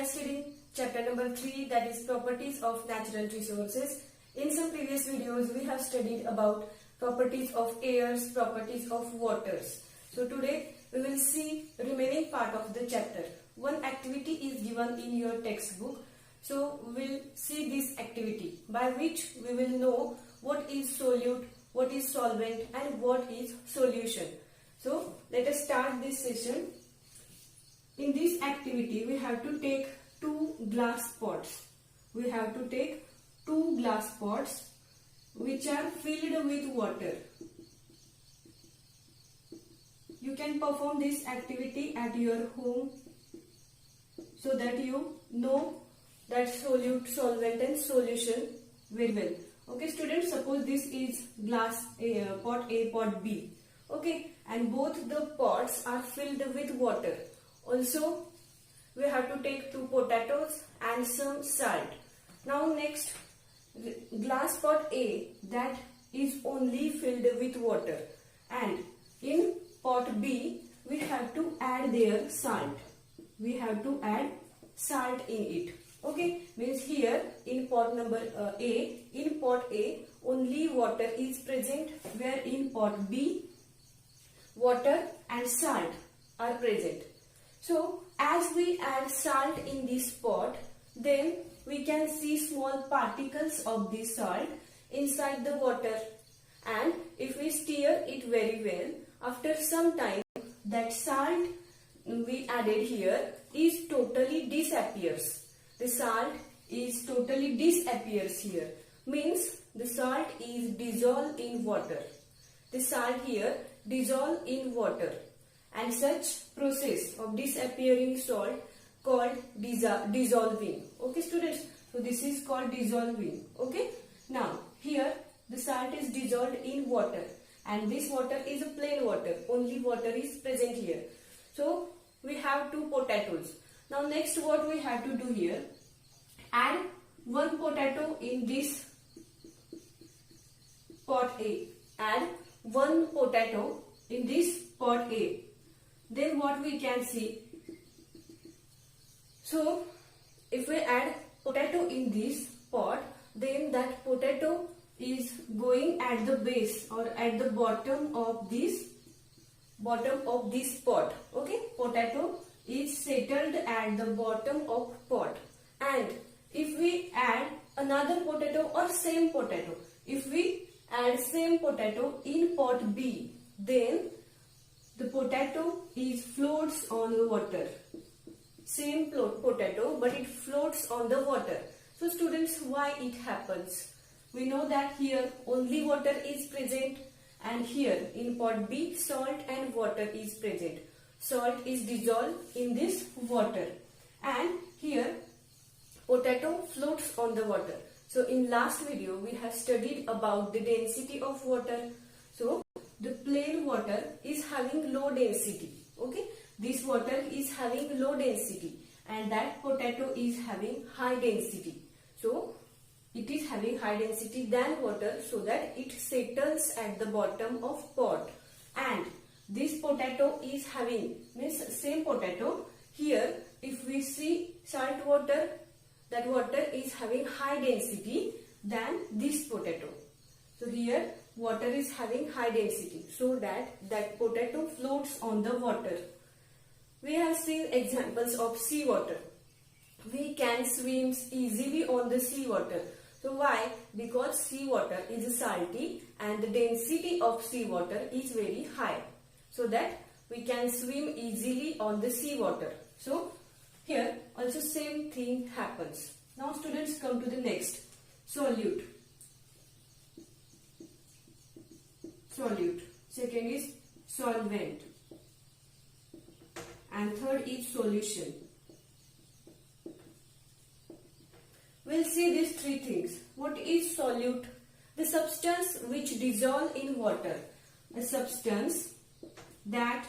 studying chapter number 3, that is properties of natural resources. In some previous videos we have studied about properties of airs, properties of waters. So today we will see remaining part of the chapter. One activity is given in your textbook. So we will see this activity by which we will know what is solute, what is solvent and what is solution. So let us start this session. In this activity we have to take two glass pots. We have to take two glass pots which are filled with water. You can perform this activity at your home so that you know that solute, solvent and solution very well. Okay students, suppose this is glass pot A, pot B. Okay, and both the pots are filled with water. Also we have to take two potatoes and some salt. Now next, glass pot A, that is only filled with water, and in pot B we have to add their salt. We have to add salt in it. Okay, means here in pot number A, in pot A only water is present, where in pot B water and salt are present. So as we add salt in this pot, then we can see small particles of this salt inside the water, and if we stir it very well, after some time that salt we added here is totally disappears. The salt is totally disappears here, means the salt is dissolved in water. The salt here dissolve in water, and such process of disappearing salt called dissolving. Okay students, so this is called dissolving. Okay, now here the salt is dissolved in water, and this water is a plain water, only water is present here. So we have two potatoes. Now next what we have to do here, add one potato in this pot A. Add one potato in this pot A. Then what we can see, so if we add potato in this pot, then that potato is going at the base or at the bottom of this pot. Okay, potato is settled at the bottom of pot. And if we add another potato or same potato, if we add same potato in pot B, then the potato is floats on the water. Same potato, but it floats on the water. So students, why it happens? We know that here only water is present, and here in pot B salt and water is present. Salt is dissolved in this water, and here potato floats on the water. So in last video we have studied about the density of water. So the plain water is having low density. Okay, this water is having low density, and that potato is having high density. So it is having high density than water, so that it settles at the bottom of pot. And this potato is having, means same potato, here if we see salt water, that water is having high density than this potato. So here water is having high density, so that potato floats on the water. We have seen examples of seawater. We can swim easily on the seawater. So why? Because seawater is salty and the density of seawater is very high, so that we can swim easily on the seawater. So here also same thing happens. Now students, come to the next, solute. Solute. Second is solvent. And third is solution. We'll see these three things. What is solute? The substance which dissolve in water. A substance that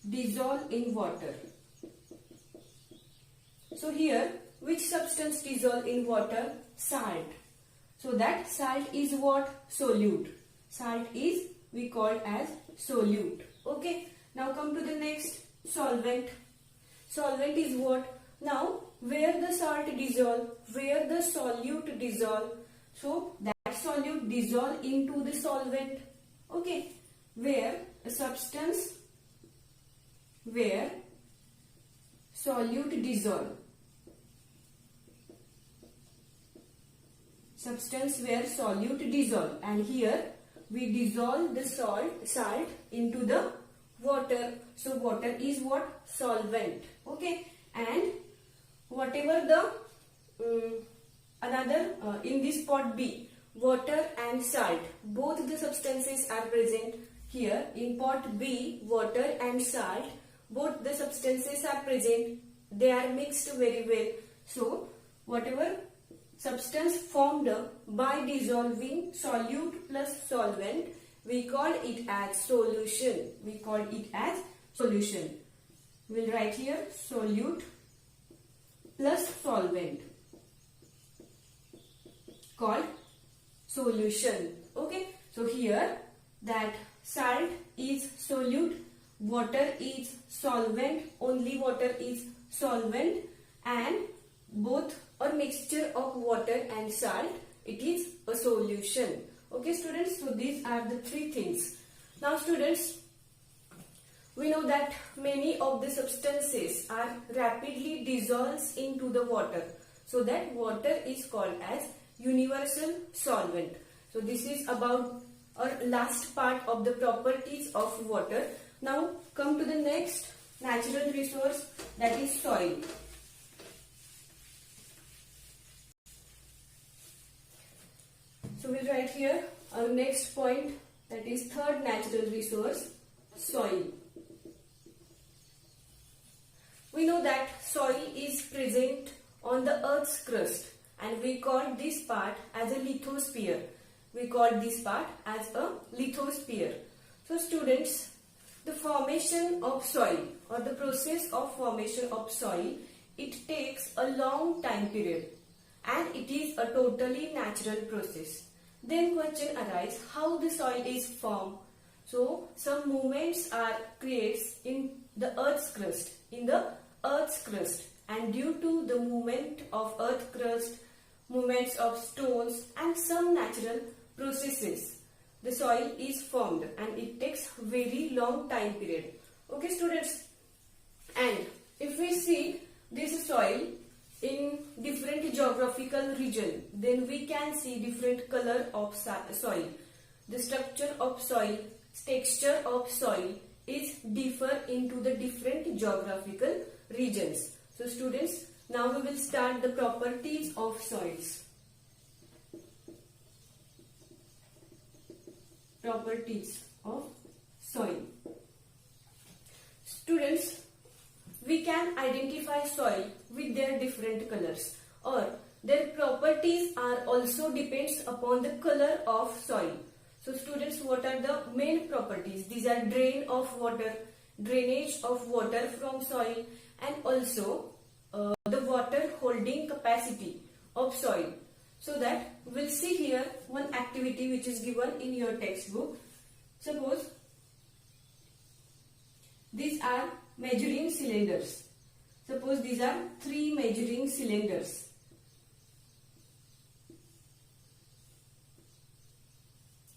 dissolve in water. So here, which substance dissolve in water? Salt. So that salt is what? Solute. Salt is we call as solute. Okay. Now come to the next, solvent. Solvent is what? Now, where the salt dissolve, where the solute dissolve, so that solute dissolve into the solvent. Okay, where a substance, where solute dissolve, substance where solute dissolve, and here we dissolve the salt into the water. So water is what? Solvent. Okay, and whatever the in this pot B, water and salt, both the substances are present. Here in pot B, water and salt, both the substances are present. They are mixed very well. So whatever substance formed by dissolving solute plus solvent, we call it as solution. We call it as solution. We'll write here solute plus solvent, called solution. Okay, so here that salt is solute, water is solvent, only water is solvent, and both or mixture of water and salt, it is a solution. Okay students, so these are the three things. Now students, we know that many of the substances are rapidly dissolves into the water, so that water is called as universal solvent. So this is about our last part of the properties of water. Now come to the next natural resource, that is soil. So we'll write here our next point, that is third natural resource, soil. We know that soil is present on the earth's crust, and we call this part as a lithosphere. We call this part as a lithosphere. So students, the formation of soil or the process of formation of soil, it takes a long time period and it is a totally natural process. Then question arises, how the soil is formed? So some movements are creates in the earth's crust, and due to the movement of earth crust, movements of stones and some natural processes, the soil is formed and it takes very long time period. Okay students, and if we see this soil in different geographical region, then we can see different color of soil. The structure of soil, texture of soil is differ into the different geographical regions. So students, now we will start the properties of soils. Properties of soil. Students, we can identify soil with their different colors, or their properties are also depends upon the color of soil. So students, what are the main properties? These are drainage of water from soil, and also the water holding capacity of soil. So that we'll see here one activity which is given in your textbook. Suppose these are measuring cylinders. Suppose these are 3 measuring cylinders.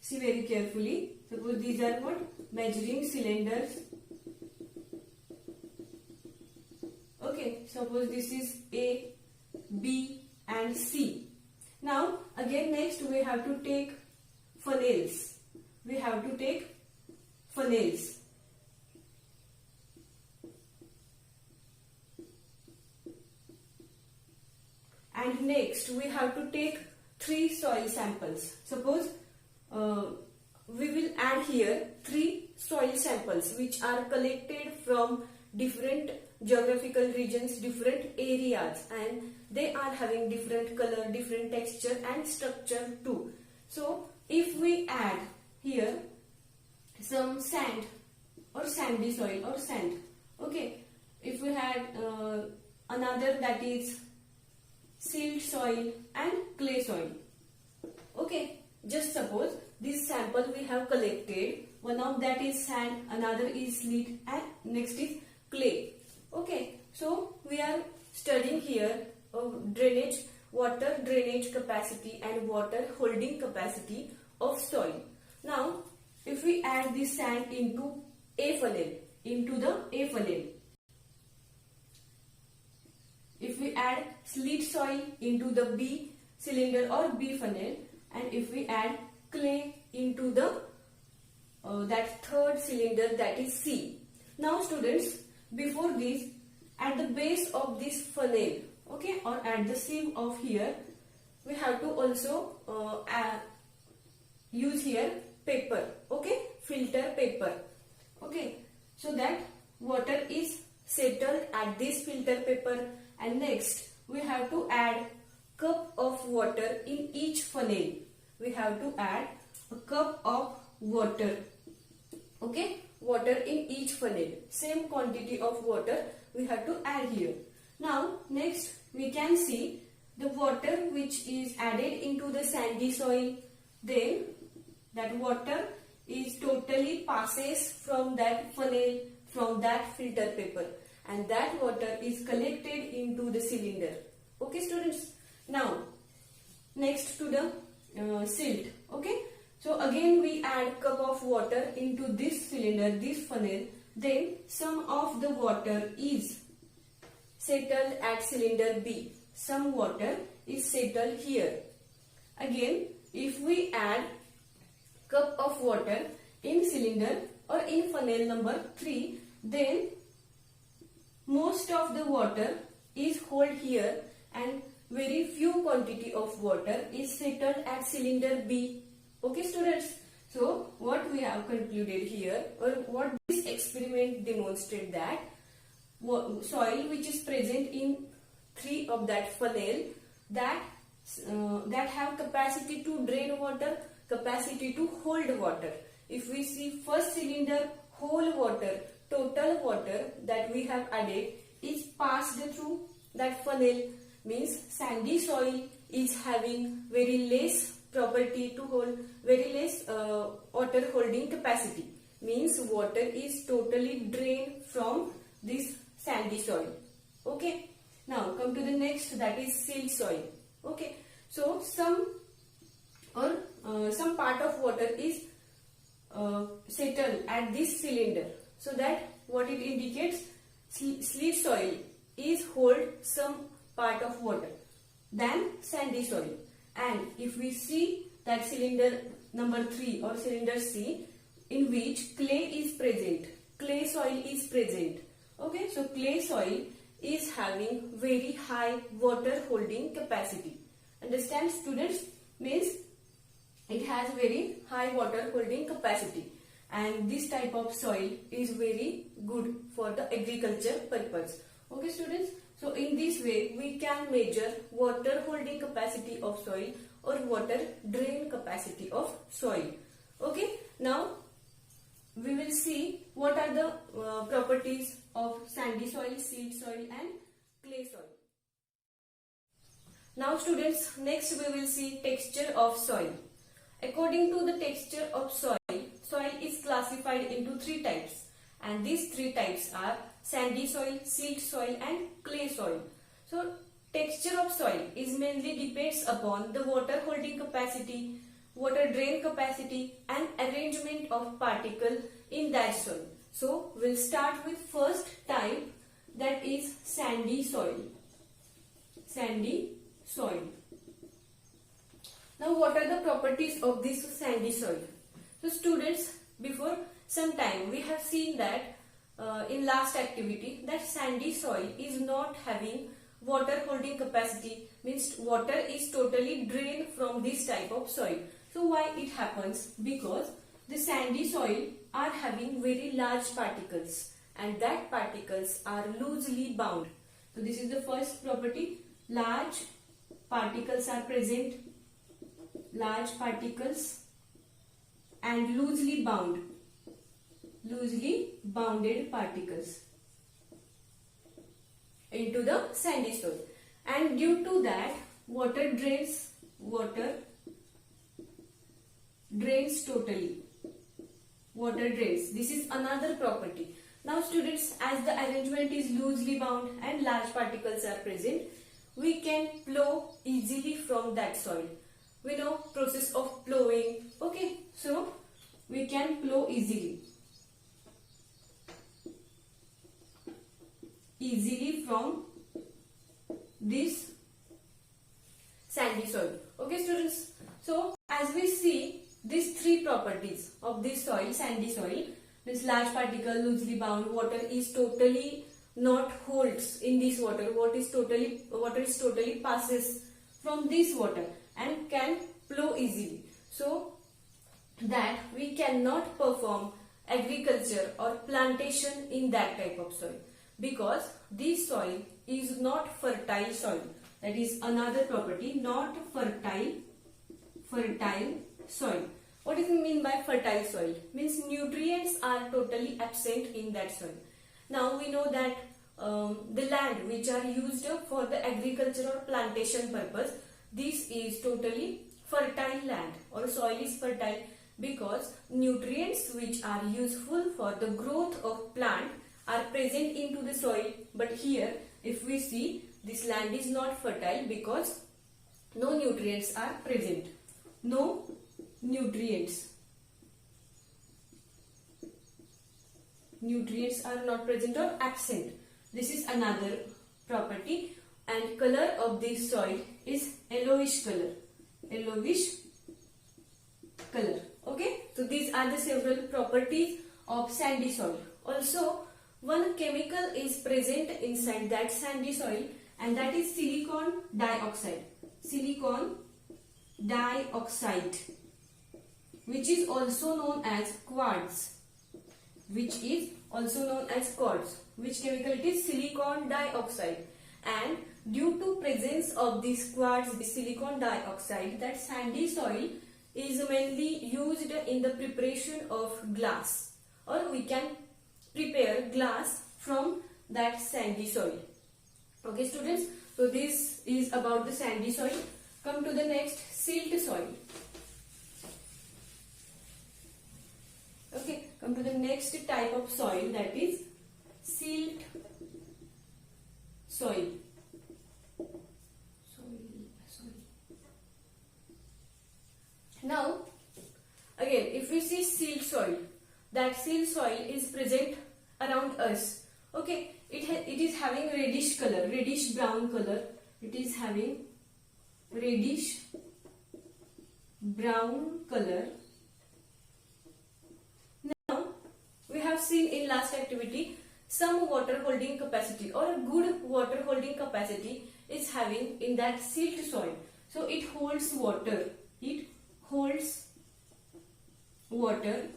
See very carefully. Suppose these are what? Measuring cylinders. Okay, suppose this is A, B and C. Now again next we have to take funnels. And next we have to take 3 soil samples. Suppose we will add here 3 soil samples which are collected from different geographical regions, different areas, and they are having different color, different texture and structure too. So if we add here some sand or sandy soil or sand, okay, if we had another that is silt soil and clay soil, okay, just suppose this sample we have collected, one of that is sand, another is silt and next is clay. Okay, so we are studying here drainage, water drainage capacity and water holding capacity of soil. Now, if we add this sand into A funnel, if we add slate soil into the B cylinder or B funnel, and if we add clay into the that third cylinder, that is C. Now students, before this, at the base of this funnel, okay, or at the sieve of here, we have to also use here paper, okay, filter paper, okay, so that water is settled at this filter paper. And next we have to add cup of water in each funnel. We have to add a cup of water, okay, water in each funnel, same quantity of water we have to add here. Now next we can see the water which is added into the sandy soil, then that water is totally passes from that funnel, from that filter paper, and that water is collected into the cylinder. Okay students, now next to the silt, okay, so again we add cup of water into this cylinder, this funnel, then some of the water is settled at cylinder B, some water is settled here. Again, if we add cup of water in cylinder or in funnel number 3, then most of the water is held here and very few quantity of water is settled at cylinder B. Okay students, so what we have concluded here, or what this experiment demonstrated, that soil which is present in 3 of that funnel, that have capacity to drain water, capacity to hold water. If we see first cylinder, whole water, total water that we have added is passed through that funnel, means sandy soil is having very less property to hold, very less water holding capacity, means water is totally drained from this sandy soil. Okay, now come to the next, that is silt soil. Okay, so some part of water is settled at this cylinder, so that what it indicates, slate soil is hold some part of water than sandy soil. And if we see that cylinder number 3 or cylinder C, in which clay is present, clay soil is present, okay, so clay soil is having very high water holding capacity. Understand students, means it has very high water holding capacity, and this type of soil is very good for the agriculture purpose. Okay students, so in this way we can measure water holding capacity of soil or water drain capacity of soil. Okay, now we will see what are the properties of sandy soil, silt soil and clay soil. Now students, next we will see texture of soil. According to the texture of soil, soil is classified into 3 types, and these 3 types are sandy soil, silt soil and clay soil. So texture of soil is mainly depends upon the water holding capacity, water drain capacity and arrangement of particle in that soil. So we'll start with first type, that is sandy soil. Sandy soil. Now what are the properties of this sandy soil? So students, before some time we have seen that in last activity that sandy soil is not having water holding capacity, means water is totally drained from this type of soil. So why it happens? Because the sandy soil are having very large particles, and that particles are loosely bound. So this is the first property, large particles are present, large particles and loosely bound, loosely bounded particles into the sandy soil, and due to that water drains totally, water drains. This is another property. Now students, as the arrangement is loosely bound and large particles are present, we can plow easily from that soil. We know process of plowing. Okay, so we can plow easily from this sandy soil. Okay students, so as we see these three properties of this soil, sandy soil, this large particle, loosely bound, water is totally not holds in this water. Water is totally passes from this water and can flow easily. So that we cannot perform agriculture or plantation in that type of soil, because this soil is not fertile soil. That is another property, not fertile soil. What does it mean by fertile soil? Means nutrients are totally absent in that soil. Now we know that the land which are used for the agriculture or plantation purpose, this is totally fertile land or soil is fertile, because nutrients which are useful for the growth of plant are present into the soil. But here if we see, this land is not fertile because no nutrients are present. No nutrients are not present or absent. This is another property. And color of this soil is yellowish color. Okay, so these are the several properties of sandy soil. Also, one chemical is present inside that sandy soil, and that is silicon dioxide, which is also known as quartz. Which chemical it is? Silicon dioxide. And due to presence of this quartz, the silicon dioxide, that sandy soil is mainly used in the preparation of glass, or we can prepare glass from that sandy soil. Okay students, so this is about the sandy soil. Come to the next, silt soil. Okay, come to the next type of soil, that is silt soil. Now again, if we see silt soil, that silt soil is present around us. Okay, it is having reddish color, reddish brown color. It is having reddish brown color. Now we have seen in last activity some water holding capacity or a good water holding capacity is having in that silt soil. So it holds water.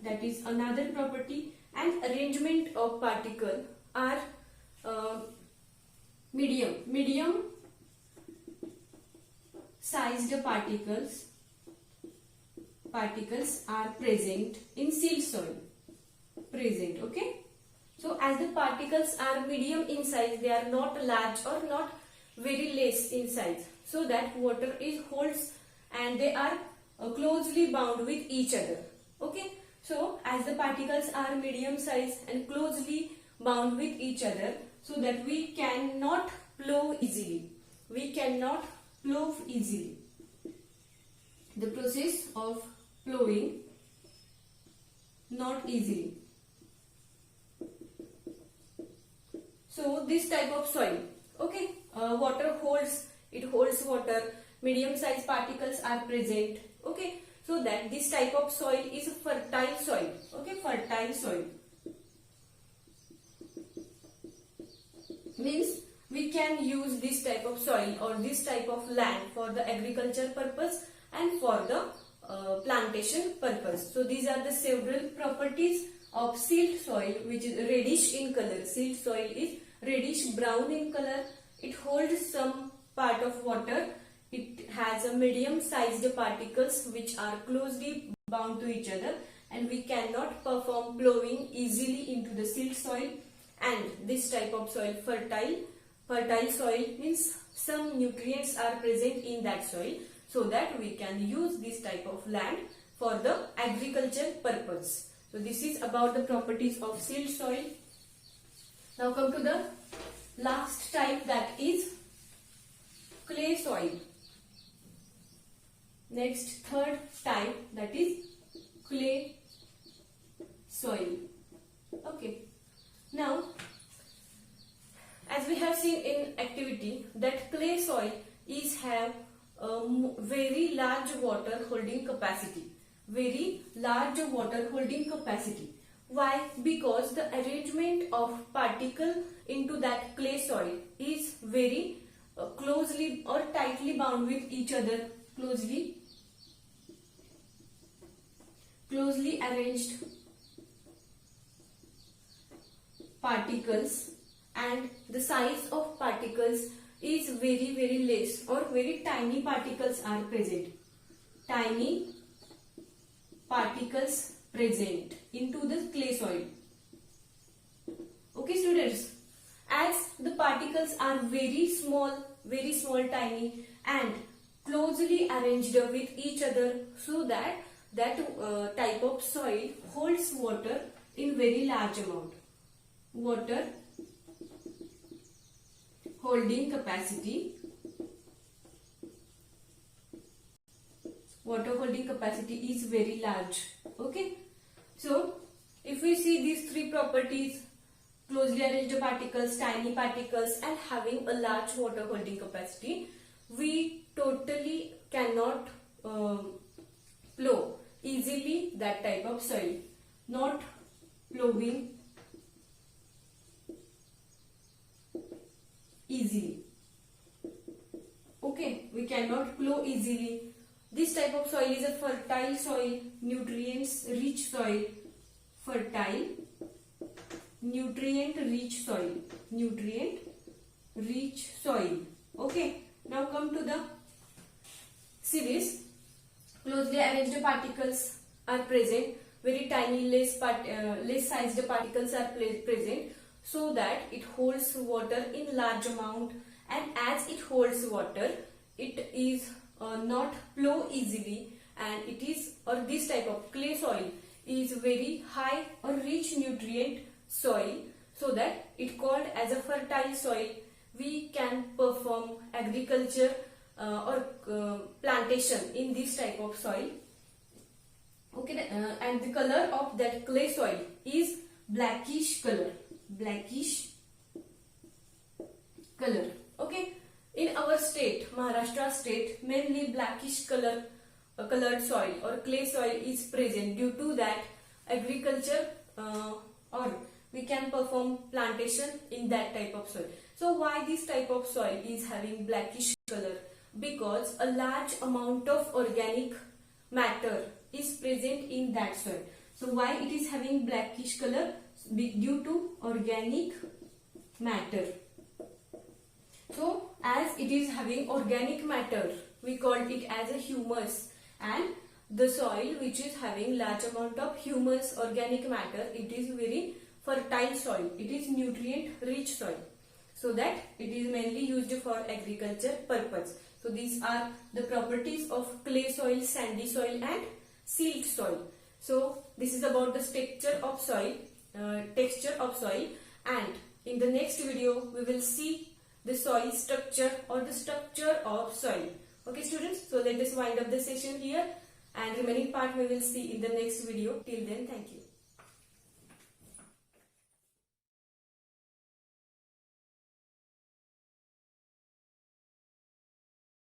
That is another property. And arrangement of particle are medium sized particles are present in silt soil. Okay, so as the particles are medium in size, they are not large or not very less in size, so that water is holds and they are closely bound with each other. Okay, so as the particles are medium size and closely bound with each other, so that we cannot flow easily. The process of flowing not easily. So this type of soil, okay, water holds water, medium sized particles are present. Okay, so that this type of soil is a fertile soil. Okay, fertile soil means we can use this type of soil or this type of land for the agriculture purpose and for the plantation purpose. So these are the several properties of silt soil, which is reddish in color. Silt soil is reddish brown in color. It holds some part of water. It has a medium sized particles which are closely bound to each other, and we cannot perform plowing easily into the silt soil. And this type of soil, fertile soil, means some nutrients are present in that soil, so that we can use this type of land for the agriculture purpose. So this is about the properties of silt soil. Now come to the last type, that is clay soil. Next, third type, that is clay soil. Okay. Now, as we have seen in activity, that clay soil is have a very large water holding capacity. Very large water holding capacity. Why? Because the arrangement of particle into that clay soil is very closely or tightly bound with each other. Closely arranged particles, and the size of particles is very less, or very tiny particles are present. Tiny particles present into the clay soil. Okay students, as the particles are very small, tiny, and closely arranged with each other, so that type of soil holds water in very large amount. Water holding capacity. Water holding capacity is very large. Okay. So, if we see these three properties, closely arranged particles, tiny particles, and having a large water holding capacity, we totally cannot plow easily that type of soil. Not plowing easily. Okay, we cannot plow easily. This type of soil is a fertile soil, nutrients rich soil. Fertile, nutrient rich soil. Nutrient rich soil. Okay, now come to the series. Closely arranged particles are present. Very tiny, less sized particles are present, so that it holds water in large amount, and as it holds water, it is not flow easily, and it is, or this type of clay soil is very high or rich nutrient soil, so that it called as a fertile soil. We can perform agriculture or plantation in this type of soil. Okay, and the color of that clay soil is blackish color. Blackish color. Okay, in our state, Maharashtra state, mainly blackish color colored soil or clay soil is present. Due to that, agriculture or we can perform plantation in that type of soil. So why this type of soil is having blackish color? Because a large amount of organic matter is present in that soil. So why it is having blackish color? Due to organic matter. So as it is having organic matter, we called it as a humus, and the soil which is having large amount of humus, organic matter, it is very fertile soil. It is nutrient rich soil, so that it is mainly used for agriculture purpose. So these are the properties of clay soil, sandy soil, and silt soil. So this is about the texture of soil, and in the next video we will see the soil structure or the structure of soil. Okay students, so let us wind up the session here, and remaining part we will see in the next video. Till then, thank you.